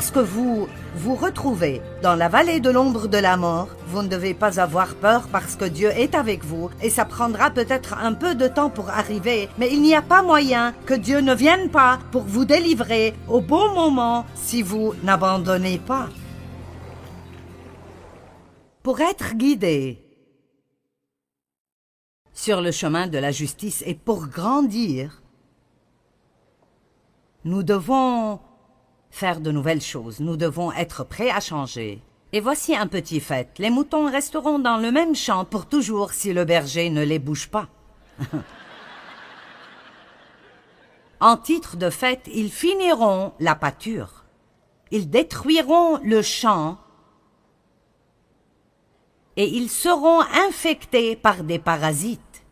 lorsque vous vous retrouvez dans la vallée de l'ombre de la mort, vous ne devez pas avoir peur parce que Dieu est avec vous et ça prendra peut-être un peu de temps pour arriver, mais il n'y a pas moyen que Dieu ne vienne pas pour vous délivrer au bon moment si vous n'abandonnez pas. Pour être guidé sur le chemin de la justice et pour grandir, nous devons faire de nouvelles choses, nous devons être prêts à changer. Et voici un petit fait, les moutons resteront dans le même champ pour toujours si le berger ne les bouge pas. En titre de fait, ils finiront la pâture. Ils détruiront le champ et ils seront infectés par des parasites.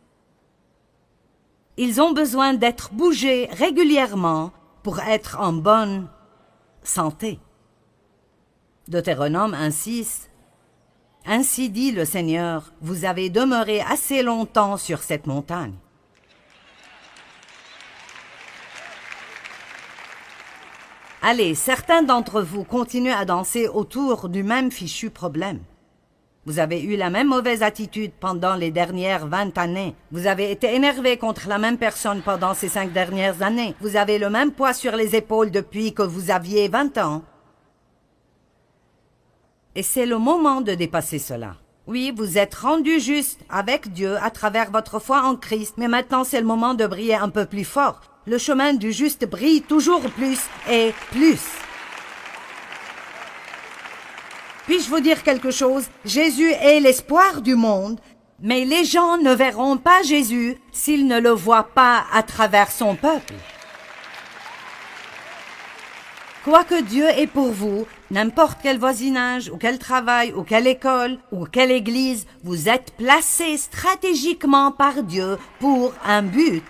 Ils ont besoin d'être bougés régulièrement pour être en bonne santé. Deutéronome 1:6. Ainsi dit le Seigneur, vous avez demeuré assez longtemps sur cette montagne. Allez, certains d'entre vous continuent à danser autour du même fichu problème. Vous avez eu la même mauvaise attitude pendant les dernières 20 années. Vous avez été énervé contre la même personne pendant ces 5 dernières années. Vous avez le même poids sur les épaules depuis que vous aviez 20 ans. Et c'est le moment de dépasser cela. Oui, vous êtes rendu juste avec Dieu à travers votre foi en Christ, mais maintenant c'est le moment de briller un peu plus fort. Le chemin du juste brille toujours plus et plus. Puis-je vous dire quelque chose? Jésus est l'espoir du monde, mais les gens ne verront pas Jésus s'ils ne le voient pas à travers son peuple. Quoique Dieu est pour vous, n'importe quel voisinage, ou quel travail, ou quelle école, ou quelle église, vous êtes placés stratégiquement par Dieu pour un but.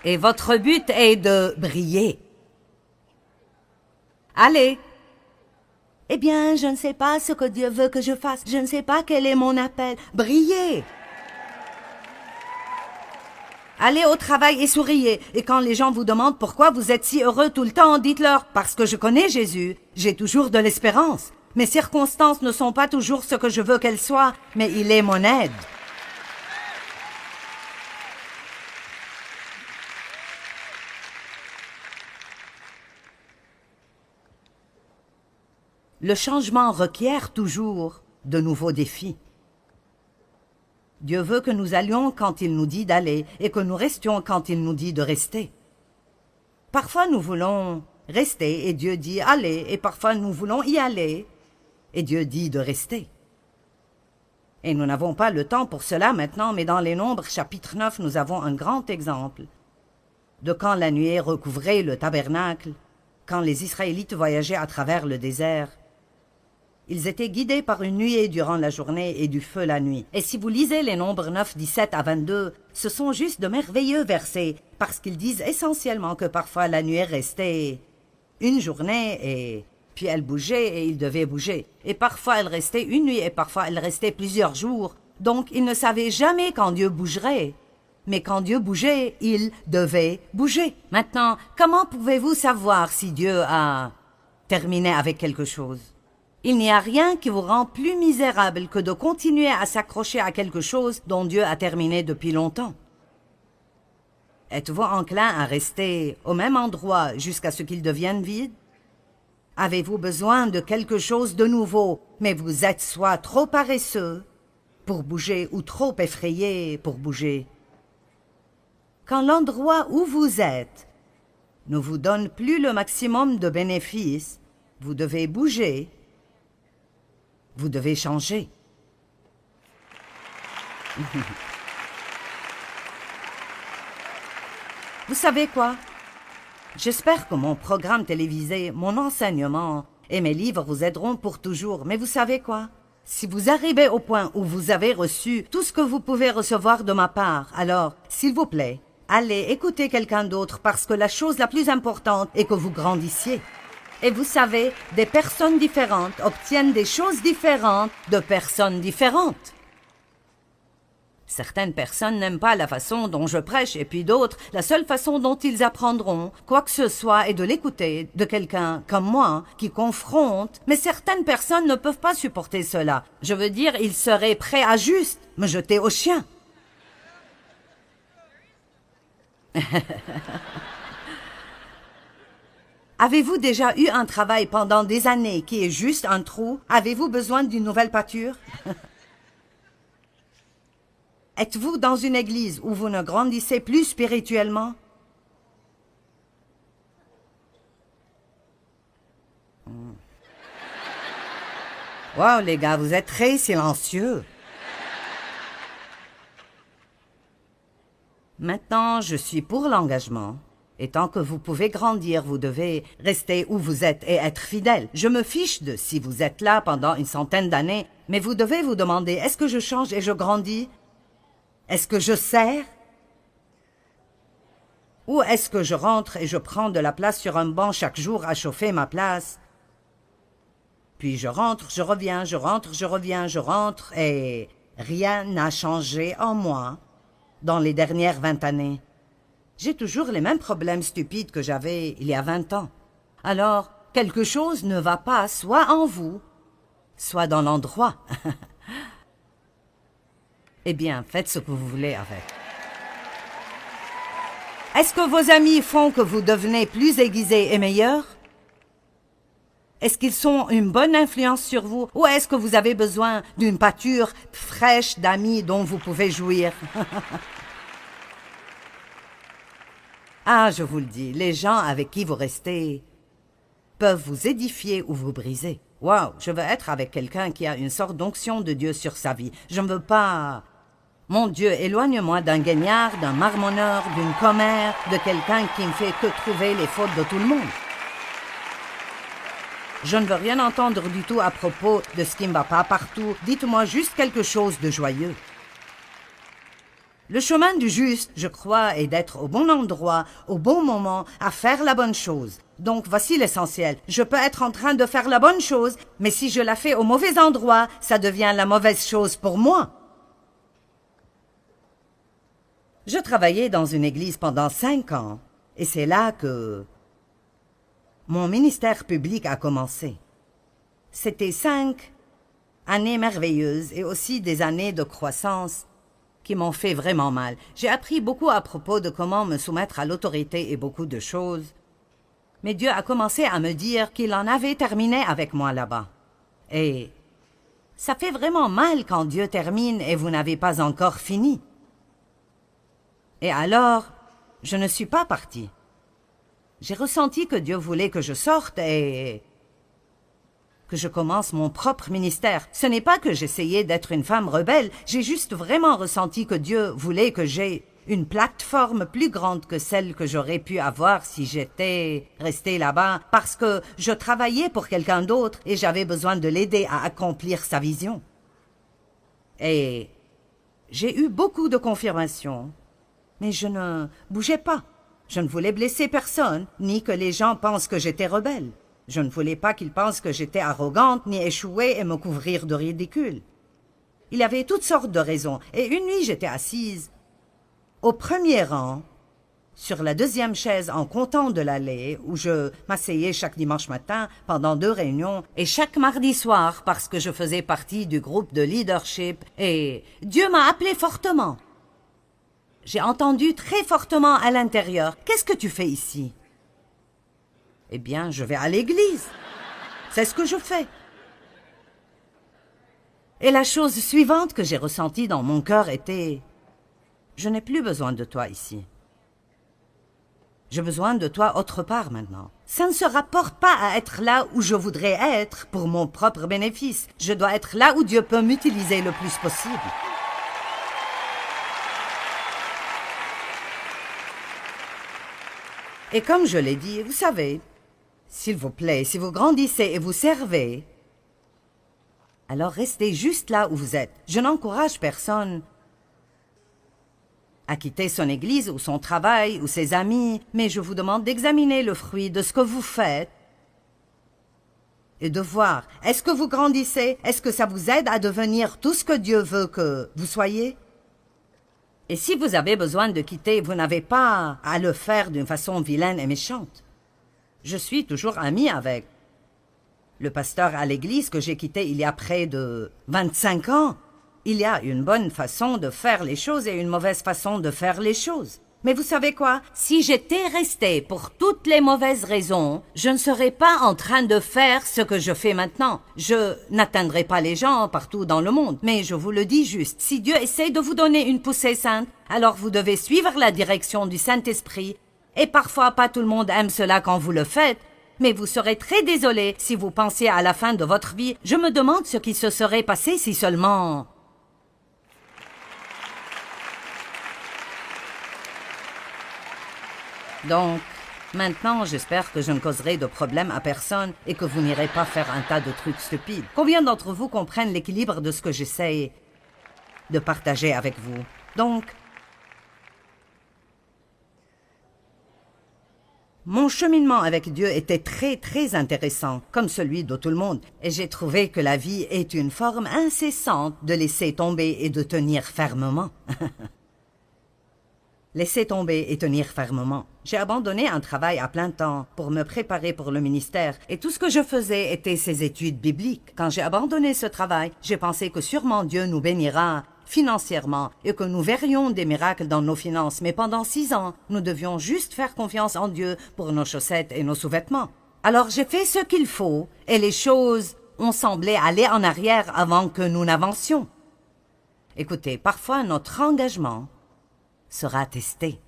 Et votre but est de briller. Allez. Eh bien, je ne sais pas ce que Dieu veut que je fasse. Je ne sais pas quel est mon appel. Brillez. Allez au travail et souriez. Et quand les gens vous demandent pourquoi vous êtes si heureux tout le temps, dites-leur « Parce que je connais Jésus, j'ai toujours de l'espérance. Mes circonstances ne sont pas toujours ce que je veux qu'elles soient, mais il est mon aide. » Le changement requiert toujours de nouveaux défis. Dieu veut que nous allions quand il nous dit d'aller et que nous restions quand il nous dit de rester. Parfois nous voulons rester et Dieu dit aller, et parfois nous voulons y aller et Dieu dit de rester. Et nous n'avons pas le temps pour cela maintenant, mais dans les Nombres, chapitre 9, nous avons un grand exemple de quand la nuée recouvrait le tabernacle, quand les Israélites voyageaient à travers le désert. Ils étaient guidés par une nuée durant la journée et du feu la nuit. Et si vous lisez les Nombres 9, 17 à 22, ce sont juste de merveilleux versets, parce qu'ils disent essentiellement que parfois la nuée restait une journée et puis elle bougeait et il devait bouger. Et parfois elle restait une nuit et parfois elle restait plusieurs jours. Donc ils ne savaient jamais quand Dieu bougerait. Mais quand Dieu bougeait, il devait bouger. Maintenant, comment pouvez-vous savoir si Dieu a terminé avec quelque chose? Il n'y a rien qui vous rend plus misérable que de continuer à s'accrocher à quelque chose dont Dieu a terminé depuis longtemps. Êtes-vous enclin à rester au même endroit jusqu'à ce qu'il devienne vide? Avez-vous besoin de quelque chose de nouveau, mais vous êtes soit trop paresseux pour bouger ou trop effrayé pour bouger? Quand l'endroit où vous êtes ne vous donne plus le maximum de bénéfices, vous devez bouger. Vous devez changer. Vous savez quoi? J'espère que mon programme télévisé, mon enseignement et mes livres vous aideront pour toujours. Mais vous savez quoi? Si vous arrivez au point où vous avez reçu tout ce que vous pouvez recevoir de ma part, alors, s'il vous plaît, allez écouter quelqu'un d'autre parce que la chose la plus importante est que vous grandissiez. Et vous savez, des personnes différentes obtiennent des choses différentes de personnes différentes. Certaines personnes n'aiment pas la façon dont je prêche, et puis d'autres, la seule façon dont ils apprendront quoi que ce soit est de l'écouter de quelqu'un comme moi, qui confronte. Mais certaines personnes ne peuvent pas supporter cela. Je veux dire, ils seraient prêts à juste me jeter au chien. Avez-vous déjà eu un travail pendant des années qui est juste un trou? Avez-vous besoin d'une nouvelle pâture? Êtes-vous dans une église où vous ne grandissez plus spirituellement? Wow, les gars, vous êtes très silencieux. Maintenant, je suis pour l'engagement. Et tant que vous pouvez grandir, vous devez rester où vous êtes et être fidèle. Je me fiche de si vous êtes là pendant une centaine d'années, mais vous devez vous demander, est-ce que je change et je grandis? Est-ce que je sers? Ou est-ce que je rentre et je prends de la place sur un banc chaque jour à chauffer ma place? Puis je rentre, je reviens, je rentre, je reviens, je rentre, et rien n'a changé en moi dans les dernières 20 années. J'ai toujours les mêmes problèmes stupides que j'avais il y a 20 ans. Alors, quelque chose ne va pas soit en vous, soit dans l'endroit. Eh bien, faites ce que vous voulez avec. Est-ce que vos amis font que vous devenez plus aiguisé et meilleur? Est-ce qu'ils sont une bonne influence sur vous? Ou est-ce que vous avez besoin d'une pâture fraîche d'amis dont vous pouvez jouir? Ah, je vous le dis, les gens avec qui vous restez peuvent vous édifier ou vous briser. Waouh, je veux être avec quelqu'un qui a une sorte d'onction de Dieu sur sa vie. Je ne veux pas... Mon Dieu, éloigne-moi d'un guignard, d'un marmonneur, d'une commère, de quelqu'un qui ne fait que trouver les fautes de tout le monde. Je ne veux rien entendre du tout à propos de ce qui ne va pas partout. Dites-moi juste quelque chose de joyeux. Le chemin du juste, je crois, est d'être au bon endroit, au bon moment, à faire la bonne chose. Donc voici l'essentiel. Je peux être en train de faire la bonne chose, mais si je la fais au mauvais endroit, ça devient la mauvaise chose pour moi. Je travaillais dans une église pendant 5 ans, et c'est là que mon ministère public a commencé. C'était 5 années merveilleuses et aussi des années de croissance qui m'ont fait vraiment mal. J'ai appris beaucoup à propos de comment me soumettre à l'autorité et beaucoup de choses. Mais Dieu a commencé à me dire qu'il en avait terminé avec moi là-bas. Et ça fait vraiment mal quand Dieu termine et vous n'avez pas encore fini. Et alors, je ne suis pas partie. J'ai ressenti que Dieu voulait que je sorte et que je commence mon propre ministère. Ce n'est pas que j'essayais d'être une femme rebelle, j'ai juste vraiment ressenti que Dieu voulait que j'aie une plateforme plus grande que celle que j'aurais pu avoir si j'étais restée là-bas, parce que je travaillais pour quelqu'un d'autre et j'avais besoin de l'aider à accomplir sa vision. Et j'ai eu beaucoup de confirmations, mais je ne bougeais pas. Je ne voulais blesser personne, ni que les gens pensent que j'étais rebelle. Je ne voulais pas qu'ils pensent que j'étais arrogante, ni échouer et me couvrir de ridicule. Il y avait toutes sortes de raisons, et une nuit j'étais assise au premier rang, sur la deuxième chaise en comptant de l'allée, où je m'asseyais chaque dimanche matin pendant 2 réunions, et chaque mardi soir parce que je faisais partie du groupe de leadership, et Dieu m'a appelé fortement. J'ai entendu très fortement à l'intérieur, « Qu'est-ce que tu fais ici ?» Eh bien, je vais à l'église. C'est ce que je fais. Et la chose suivante que j'ai ressentie dans mon cœur était, « Je n'ai plus besoin de toi ici. J'ai besoin de toi autre part maintenant. Ça ne se rapporte pas à être là où je voudrais être pour mon propre bénéfice. Je dois être là où Dieu peut m'utiliser le plus possible. » Et comme je l'ai dit, vous savez, s'il vous plaît, si vous grandissez et vous servez, alors restez juste là où vous êtes. Je n'encourage personne à quitter son église ou son travail ou ses amis, mais je vous demande d'examiner le fruit de ce que vous faites et de voir, est-ce que vous grandissez? Est-ce que ça vous aide à devenir tout ce que Dieu veut que vous soyez? Et si vous avez besoin de quitter, vous n'avez pas à le faire d'une façon vilaine et méchante. Je suis toujours amie avec le pasteur à l'église que j'ai quitté il y a près de 25 ans. Il y a une bonne façon de faire les choses et une mauvaise façon de faire les choses. Mais vous savez quoi? Si j'étais restée pour toutes les mauvaises raisons, je ne serais pas en train de faire ce que je fais maintenant. Je n'atteindrai pas les gens partout dans le monde. Mais je vous le dis juste, si Dieu essaie de vous donner une poussée sainte, alors vous devez suivre la direction du Saint-Esprit. Et parfois, pas tout le monde aime cela quand vous le faites. Mais vous serez très désolé si vous pensez à la fin de votre vie. Je me demande ce qui se serait passé si seulement... Donc, maintenant, j'espère que je ne causerai de problème à personne et que vous n'irez pas faire un tas de trucs stupides. Combien d'entre vous comprennent l'équilibre de ce que j'essaie de partager avec vous? Donc, mon cheminement avec Dieu était très, très intéressant, comme celui de tout le monde, et j'ai trouvé que la vie est une forme incessante de laisser tomber et de tenir fermement. Laisser tomber et tenir fermement. J'ai abandonné un travail à plein temps pour me préparer pour le ministère et tout ce que je faisais était ces études bibliques. Quand j'ai abandonné ce travail, j'ai pensé que sûrement Dieu nous bénira financièrement et que nous verrions des miracles dans nos finances. Mais pendant 6 ans, nous devions juste faire confiance en Dieu pour nos chaussettes et nos sous-vêtements. Alors j'ai fait ce qu'il faut et les choses ont semblé aller en arrière avant que nous n'avancions. Écoutez, parfois notre engagement sera testé.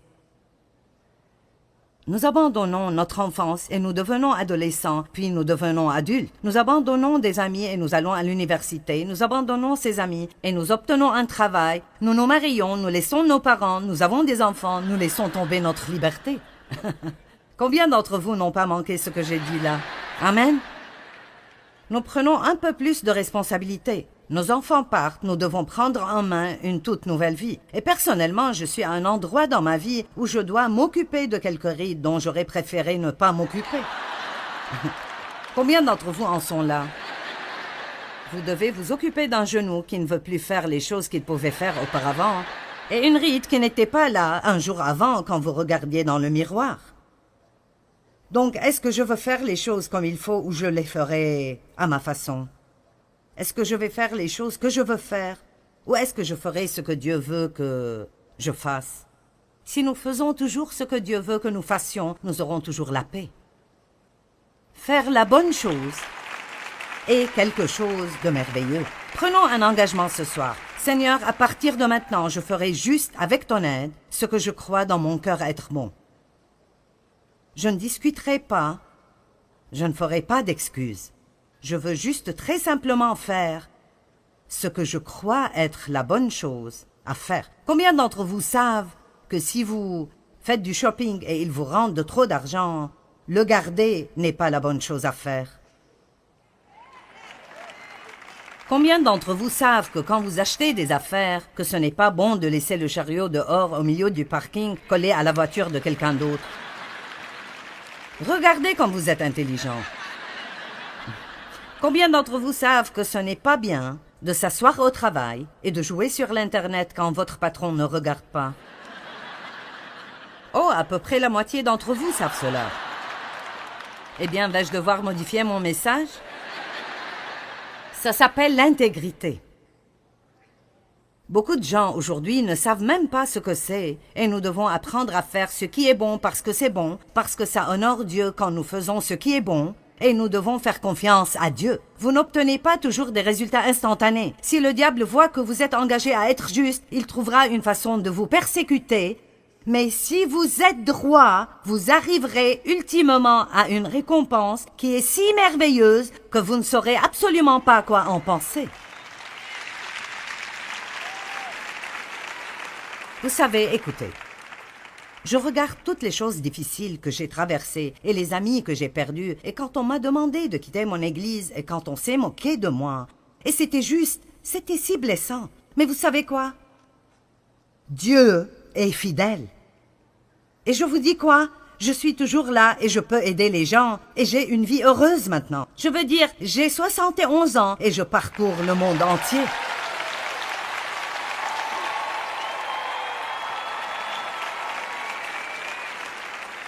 Nous abandonnons notre enfance et nous devenons adolescents, puis nous devenons adultes. Nous abandonnons des amis et nous allons à l'université. Nous abandonnons ces amis et nous obtenons un travail. Nous nous marions, nous laissons nos parents, nous avons des enfants, nous laissons tomber notre liberté. Combien d'entre vous n'ont pas manqué ce que j'ai dit là? Amen. Nous prenons un peu plus de responsabilité. Nos enfants partent, nous devons prendre en main une toute nouvelle vie. Et personnellement, je suis à un endroit dans ma vie où je dois m'occuper de quelques rides dont j'aurais préféré ne pas m'occuper. Combien d'entre vous en sont là? Vous devez vous occuper d'un genou qui ne veut plus faire les choses qu'il pouvait faire auparavant, et une ride qui n'était pas là un jour avant quand vous regardiez dans le miroir. Donc, est-ce que je veux faire les choses comme il faut ou je les ferai à ma façon? Est-ce que je vais faire les choses que je veux faire ou est-ce que je ferai ce que Dieu veut que je fasse? Si nous faisons toujours ce que Dieu veut que nous fassions, nous aurons toujours la paix. Faire la bonne chose est quelque chose de merveilleux. Prenons un engagement ce soir. Seigneur, à partir de maintenant, je ferai juste avec ton aide ce que je crois dans mon cœur être bon. Je ne discuterai pas, je ne ferai pas d'excuses. Je veux juste très simplement faire ce que je crois être la bonne chose à faire. Combien d'entre vous savent que si vous faites du shopping et il vous rentre de trop d'argent, le garder n'est pas la bonne chose à faire? Combien d'entre vous savent que quand vous achetez des affaires, que ce n'est pas bon de laisser le chariot dehors au milieu du parking collé à la voiture de quelqu'un d'autre? Regardez comme vous êtes intelligent. Combien d'entre vous savent que ce n'est pas bien de s'asseoir au travail et de jouer sur l'Internet quand votre patron ne regarde pas? Oh, à peu près la moitié d'entre vous savent cela. Eh bien, vais-je devoir modifier mon message? Ça s'appelle l'intégrité. Beaucoup de gens aujourd'hui ne savent même pas ce que c'est et nous devons apprendre à faire ce qui est bon parce que c'est bon, parce que ça honore Dieu quand nous faisons ce qui est bon. Et nous devons faire confiance à Dieu. Vous n'obtenez pas toujours des résultats instantanés. Si le diable voit que vous êtes engagé à être juste, il trouvera une façon de vous persécuter. Mais si vous êtes droit, vous arriverez ultimement à une récompense qui est si merveilleuse que vous ne saurez absolument pas quoi en penser. Vous savez, écoutez. Je regarde toutes les choses difficiles que j'ai traversées et les amis que j'ai perdus et quand on m'a demandé de quitter mon église et quand on s'est moqué de moi. Et c'était juste, c'était si blessant. Mais vous savez quoi? Dieu est fidèle. Et je vous dis quoi? Je suis toujours là et je peux aider les gens et j'ai une vie heureuse maintenant. Je veux dire, j'ai 71 ans et je parcours le monde entier.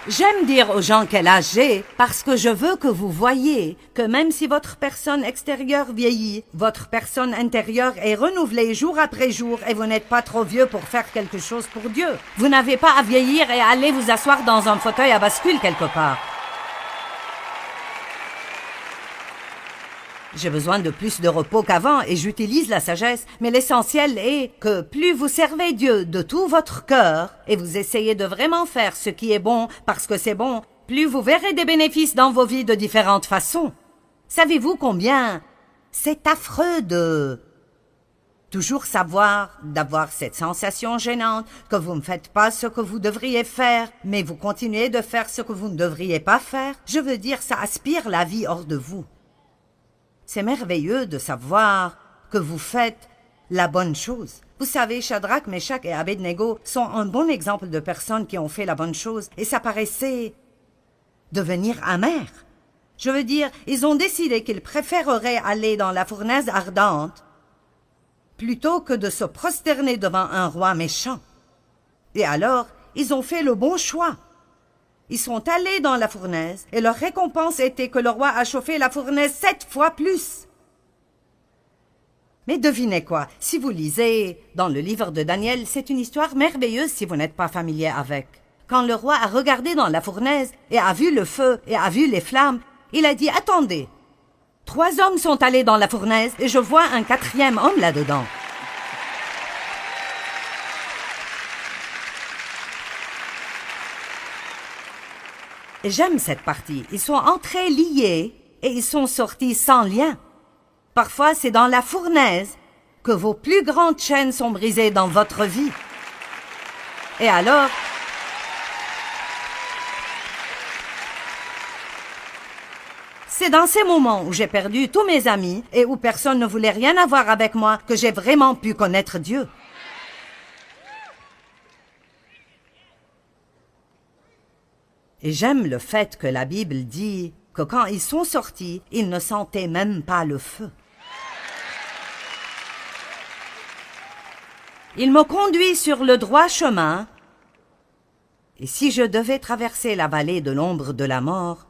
J'aime dire aux gens quel âge j'ai parce que je veux que vous voyiez que même si votre personne extérieure vieillit, votre personne intérieure est renouvelée jour après jour et vous n'êtes pas trop vieux pour faire quelque chose pour Dieu. Vous n'avez pas à vieillir et à aller vous asseoir dans un fauteuil à bascule quelque part. J'ai besoin de plus de repos qu'avant et j'utilise la sagesse, mais l'essentiel est que plus vous servez Dieu de tout votre cœur et vous essayez de vraiment faire ce qui est bon parce que c'est bon, plus vous verrez des bénéfices dans vos vies de différentes façons. Savez-vous combien c'est affreux de toujours d'avoir cette sensation gênante que vous ne faites pas ce que vous devriez faire, mais vous continuez de faire ce que vous ne devriez pas faire? Je veux dire, ça aspire la vie hors de vous. C'est merveilleux de savoir que vous faites la bonne chose. Vous savez, Shadrach, Meshach et Abednego sont un bon exemple de personnes qui ont fait la bonne chose et ça paraissait devenir amer. Je veux dire, ils ont décidé qu'ils préféreraient aller dans la fournaise ardente plutôt que de se prosterner devant un roi méchant. Et alors, ils ont fait le bon choix. Ils sont allés dans la fournaise et leur récompense était que le roi a chauffé la fournaise 7 fois plus. Mais devinez quoi, si vous lisez dans le livre de Daniel, c'est une histoire merveilleuse si vous n'êtes pas familier avec. Quand le roi a regardé dans la fournaise et a vu le feu et a vu les flammes, il a dit « Attendez, 3 hommes sont allés dans la fournaise et je vois un 4e homme là-dedans. » J'aime cette partie. Ils sont entrés liés et ils sont sortis sans lien. Parfois, c'est dans la fournaise que vos plus grandes chaînes sont brisées dans votre vie. Et alors, c'est dans ces moments où j'ai perdu tous mes amis et où personne ne voulait rien avoir avec moi que j'ai vraiment pu connaître Dieu. Et j'aime le fait que la Bible dit que quand ils sont sortis, ils ne sentaient même pas le feu. Il me conduit sur le droit chemin, et si je devais traverser la vallée de l'ombre de la mort,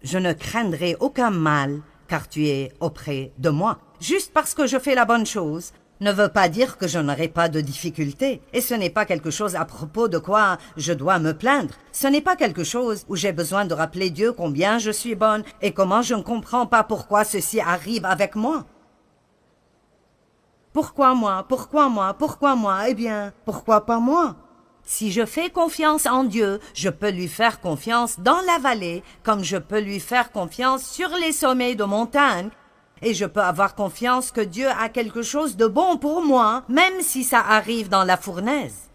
je ne craindrais aucun mal, car tu es auprès de moi. Juste parce que je fais la bonne chose ne veut pas dire que je n'aurai pas de difficultés. Et ce n'est pas quelque chose à propos de quoi je dois me plaindre. Ce n'est pas quelque chose où j'ai besoin de rappeler Dieu combien je suis bonne et comment je ne comprends pas pourquoi ceci arrive avec moi. Pourquoi moi? Pourquoi moi? Pourquoi moi? Eh bien, pourquoi pas moi? Si je fais confiance en Dieu, je peux lui faire confiance dans la vallée, comme je peux lui faire confiance sur les sommets de montagne. Et je peux avoir confiance que Dieu a quelque chose de bon pour moi, même si ça arrive dans la fournaise.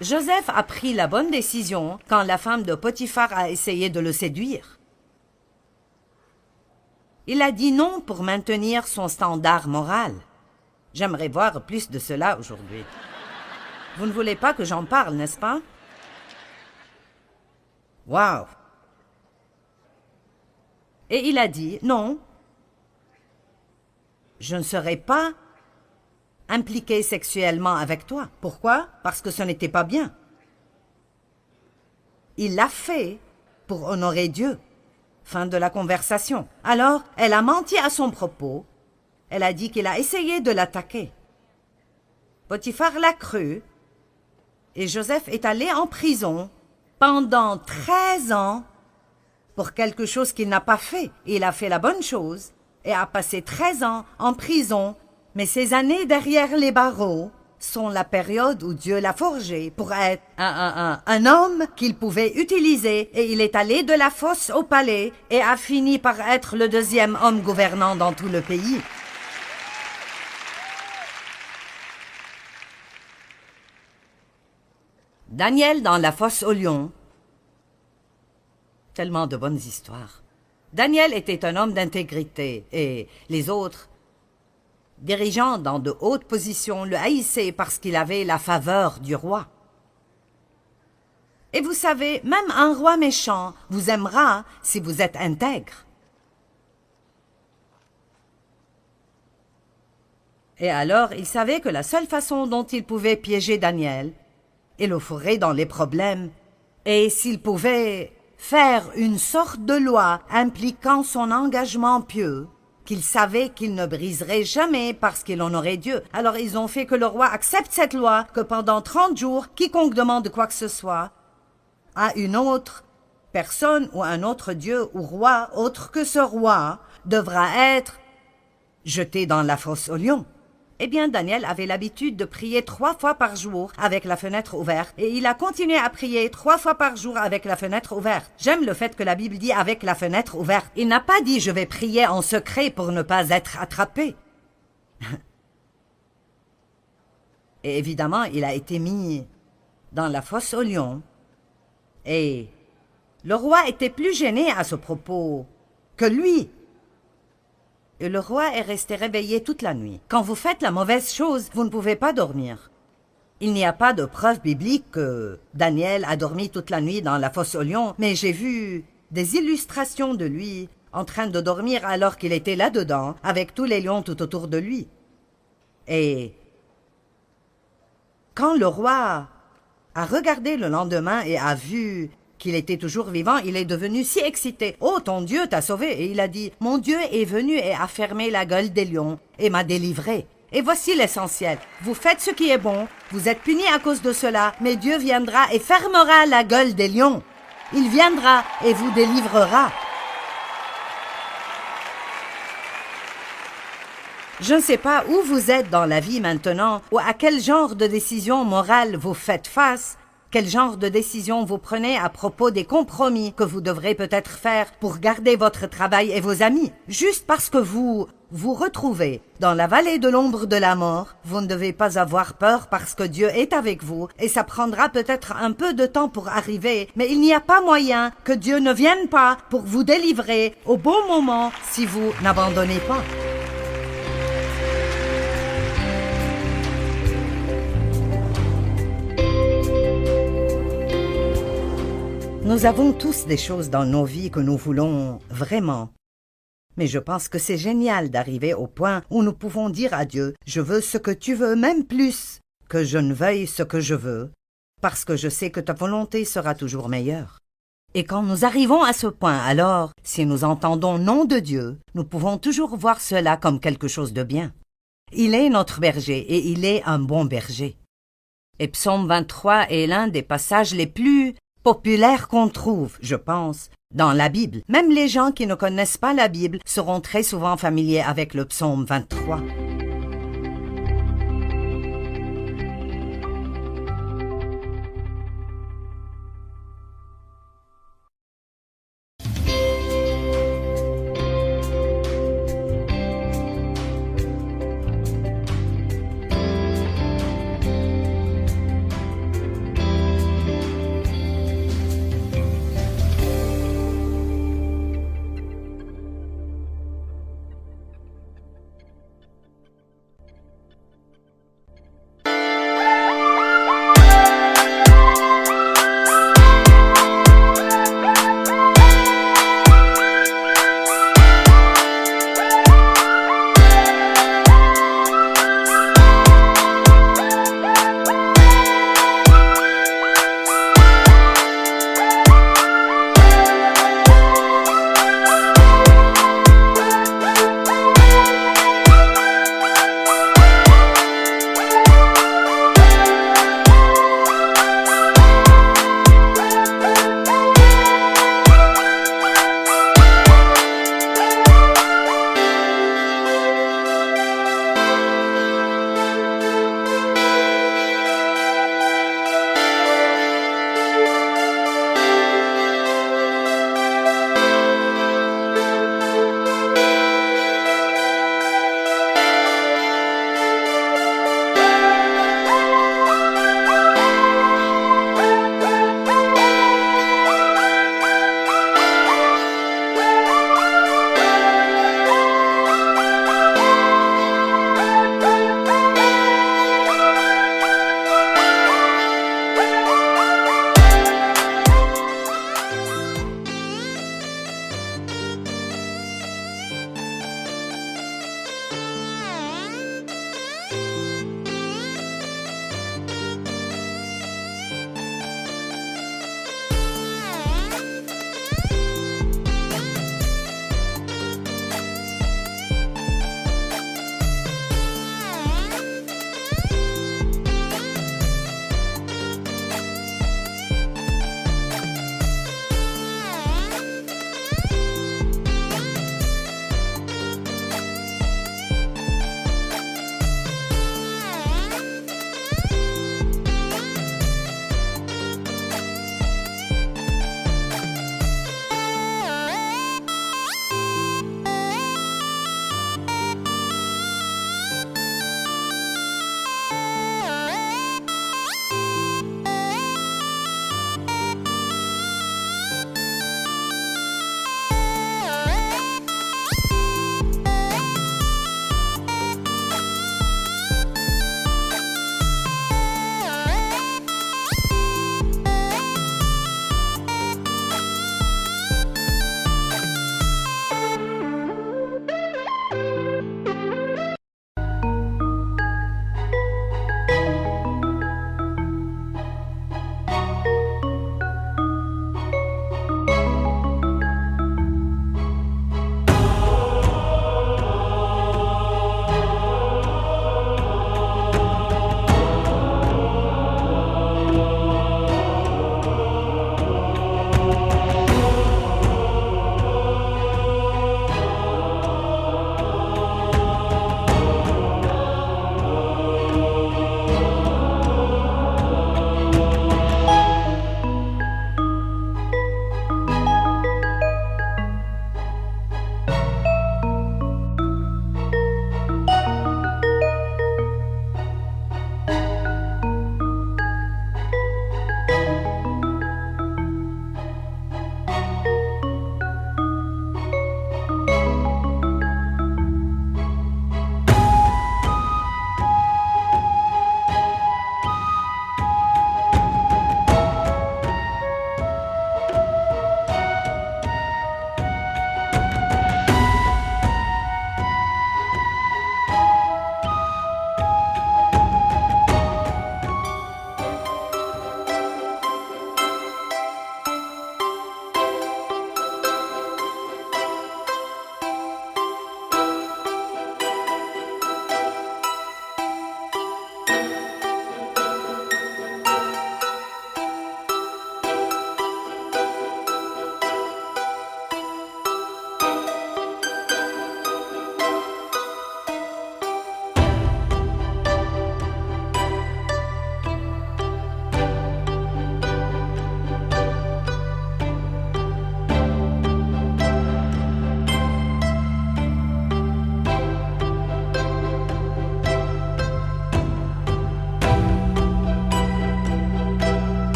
Joseph a pris la bonne décision quand la femme de Potiphar a essayé de le séduire. Il a dit non pour maintenir son standard moral. J'aimerais voir plus de cela aujourd'hui. Vous ne voulez pas que j'en parle, n'est-ce pas? Waouh! Et il a dit, non, je ne serai pas impliqué sexuellement avec toi. Pourquoi? Parce que ce n'était pas bien. Il l'a fait pour honorer Dieu. Fin de la conversation. Alors, elle a menti à son propos. Elle a dit qu'il a essayé de l'attaquer. Potiphar l'a cru. Et Joseph est allé en prison pendant 13 ans pour quelque chose qu'il n'a pas fait. Il a fait la bonne chose et a passé 13 ans en prison. Mais ces années derrière les barreaux sont la période où Dieu l'a forgé pour être un homme qu'il pouvait utiliser. Et il est allé de la fosse au palais et a fini par être le 2e homme gouvernant dans tout le pays. Daniel dans la fosse au lion. Tellement de bonnes histoires. Daniel était un homme d'intégrité et les autres, dirigeants dans de hautes positions, le haïssaient parce qu'il avait la faveur du roi. Et vous savez, même un roi méchant vous aimera si vous êtes intègre. Et alors, il savait que la seule façon dont il pouvait piéger Daniel et le fourrer dans les problèmes, et s'il pouvait faire une sorte de loi impliquant son engagement pieux, qu'il savait qu'il ne briserait jamais parce qu'il honorait Dieu. Alors ils ont fait que le roi accepte cette loi, que pendant 30 jours, quiconque demande quoi que ce soit à une autre personne ou un autre dieu ou roi autre que ce roi devra être jeté dans la fosse aux lions. Eh bien, Daniel avait l'habitude de prier 3 fois par jour avec la fenêtre ouverte, et il a continué à prier 3 fois par jour avec la fenêtre ouverte. J'aime le fait que la Bible dit avec la fenêtre ouverte. Il n'a pas dit je vais prier en secret pour ne pas être attrapé. Et évidemment, il a été mis dans la fosse aux lions, et le roi était plus gêné à ce propos que lui. Et le roi est resté réveillé toute la nuit. Quand vous faites la mauvaise chose, vous ne pouvez pas dormir. Il n'y a pas de preuve biblique que Daniel a dormi toute la nuit dans la fosse aux lions, mais j'ai vu des illustrations de lui en train de dormir alors qu'il était là-dedans, avec tous les lions tout autour de lui. Et quand le roi a regardé le lendemain et a vu qu'il était toujours vivant, il est devenu si excité. « Oh, ton Dieu t'a sauvé !» Et il a dit, « Mon Dieu est venu et a fermé la gueule des lions et m'a délivré. » Et voici l'essentiel. Vous faites ce qui est bon, vous êtes punis à cause de cela, mais Dieu viendra et fermera la gueule des lions. Il viendra et vous délivrera. Je ne sais pas où vous êtes dans la vie maintenant, ou à quel genre de décision morale vous faites face, quel genre de décision vous prenez à propos des compromis que vous devrez peut-être faire pour garder votre travail et vos amis. Juste parce que vous vous retrouvez dans la vallée de l'ombre de la mort, vous ne devez pas avoir peur parce que Dieu est avec vous, et ça prendra peut-être un peu de temps pour arriver, mais il n'y a pas moyen que Dieu ne vienne pas pour vous délivrer au bon moment si vous n'abandonnez pas. Nous avons tous des choses dans nos vies que nous voulons vraiment. Mais je pense que c'est génial d'arriver au point où nous pouvons dire à Dieu « Je veux ce que tu veux, même plus que je ne veuille ce que je veux, parce que je sais que ta volonté sera toujours meilleure. » Et quand nous arrivons à ce point, alors, si nous entendons « nom de Dieu », nous pouvons toujours voir cela comme quelque chose de bien. Il est notre berger et il est un bon berger. Et Psaume 23 est l'un des passages les plus populaire qu'on trouve, je pense, dans la Bible. Même les gens qui ne connaissent pas la Bible seront très souvent familiers avec le psaume 23.